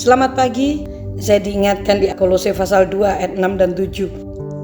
Selamat pagi, saya diingatkan di Kolose pasal 2 ayat 6 dan 7.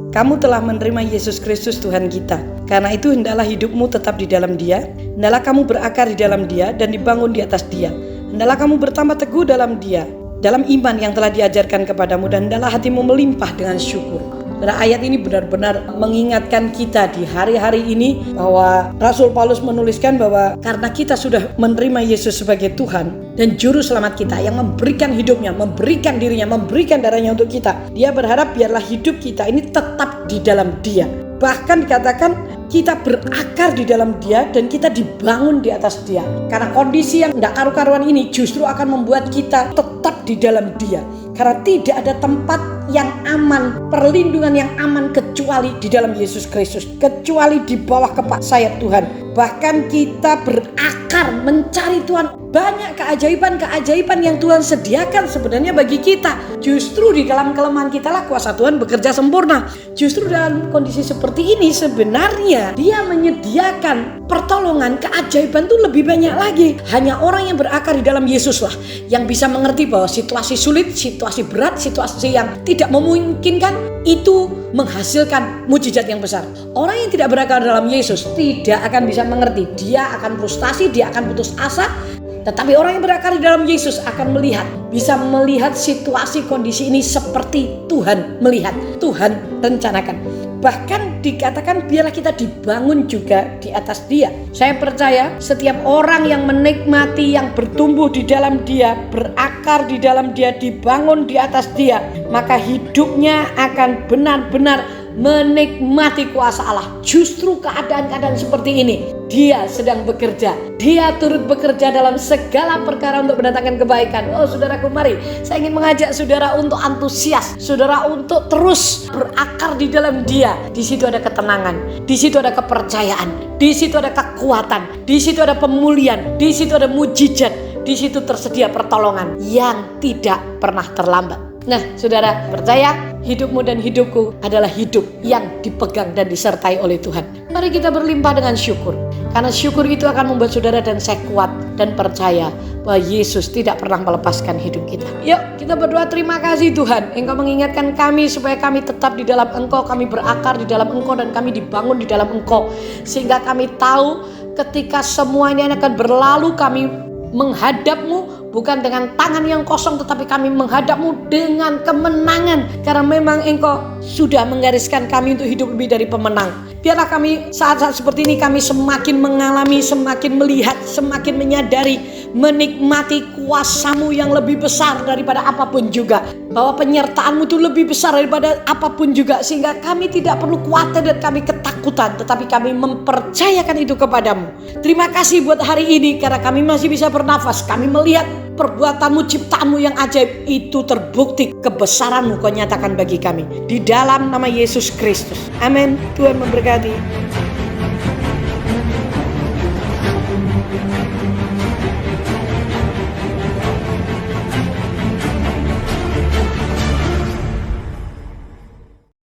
Kamu telah menerima Yesus Kristus Tuhan kita. Karena itu hendaklah hidupmu tetap di dalam Dia, hendaklah kamu berakar di dalam Dia dan dibangun di atas Dia. Hendaklah kamu bertambah teguh dalam Dia, dalam iman yang telah diajarkan kepadamu, dan hendaklah hatimu melimpah dengan syukur. Ayat ini benar-benar mengingatkan kita di hari-hari ini bahwa Rasul Paulus menuliskan bahwa karena kita sudah menerima Yesus sebagai Tuhan dan Juru Selamat kita yang memberikan hidupnya, memberikan dirinya, memberikan darahnya untuk kita, Dia berharap biarlah hidup kita ini tetap di dalam Dia. Bahkan dikatakan kita berakar di dalam Dia dan kita dibangun di atas Dia. Karena kondisi yang tidak karu-karuan ini justru akan membuat kita tetap di dalam Dia. Karena tidak ada tempat yang aman, perlindungan yang aman kecuali di dalam Yesus Kristus, kecuali di bawah kepak sayap Tuhan. Bahkan kita berakar mencari Tuhan. Banyak keajaiban-keajaiban yang Tuhan sediakan sebenarnya bagi kita. Justru di dalam kelemahan kita lah kuasa Tuhan bekerja sempurna. Justru dalam kondisi seperti ini sebenarnya Dia menyediakan pertolongan, keajaiban itu lebih banyak lagi. Hanya orang yang berakar di dalam Yesus lah yang bisa mengerti bahwa situasi sulit, situasi berat, situasi yang tidak memungkinkan itu menghasilkan mujizat yang besar. Orang yang tidak berakar dalam Yesus tidak akan bisa mengerti. Dia akan frustasi, dia akan putus asa. Tetapi orang yang berakar di dalam Yesus akan bisa melihat situasi kondisi ini seperti Tuhan melihat, Tuhan rencanakan. Bahkan dikatakan biarlah kita dibangun juga di atas Dia. Saya percaya setiap orang yang menikmati, yang bertumbuh di dalam Dia, berakar di dalam Dia, dibangun di atas Dia, maka hidupnya akan benar-benar menikmati kuasa Allah. Justru keadaan-keadaan seperti ini Dia sedang bekerja. Dia turut bekerja dalam segala perkara untuk mendatangkan kebaikan. Oh saudaraku, mari saya ingin mengajak saudara untuk antusias, saudara untuk terus berakar di dalam Dia. Di situ ada ketenangan, di situ ada kepercayaan, di situ ada kekuatan, di situ ada pemulihan, di situ ada mujizat, di situ tersedia pertolongan yang tidak pernah terlambat. Nah, saudara, percaya hidupmu dan hidupku adalah hidup yang dipegang dan disertai oleh Tuhan. Mari kita berlimpah dengan syukur. Karena syukur itu akan membuat saudara dan saya kuat dan percaya bahwa Yesus tidak pernah melepaskan hidup kita. Yuk, kita berdoa. Terima kasih Tuhan, Engkau mengingatkan kami supaya kami tetap di dalam Engkau, kami berakar di dalam Engkau, dan kami dibangun di dalam Engkau. Sehingga kami tahu ketika semuanya akan berlalu, kami menghadap-Mu bukan dengan tangan yang kosong, tetapi kami menghadap-Mu dengan kemenangan. Karena memang Engkau sudah menggariskan kami untuk hidup lebih dari pemenang. Biarlah kami saat-saat seperti ini kami semakin mengalami, semakin melihat, semakin menyadari, menikmati kuasa-Mu yang lebih besar daripada apapun juga. Bahwa penyertaan-Mu itu lebih besar daripada apapun juga. Sehingga kami tidak perlu khawatir dan kami ketakutan, tetapi kami mempercayakan itu kepadamu. Terima kasih buat hari ini karena kami masih bisa bernafas. Kami melihat perbuatan-Mu, ciptaan-Mu yang ajaib itu terbukti. Kebesaran-Mu Kau nyatakan bagi kami. Di dalam nama Yesus Kristus. Amin. Tuhan memberkati.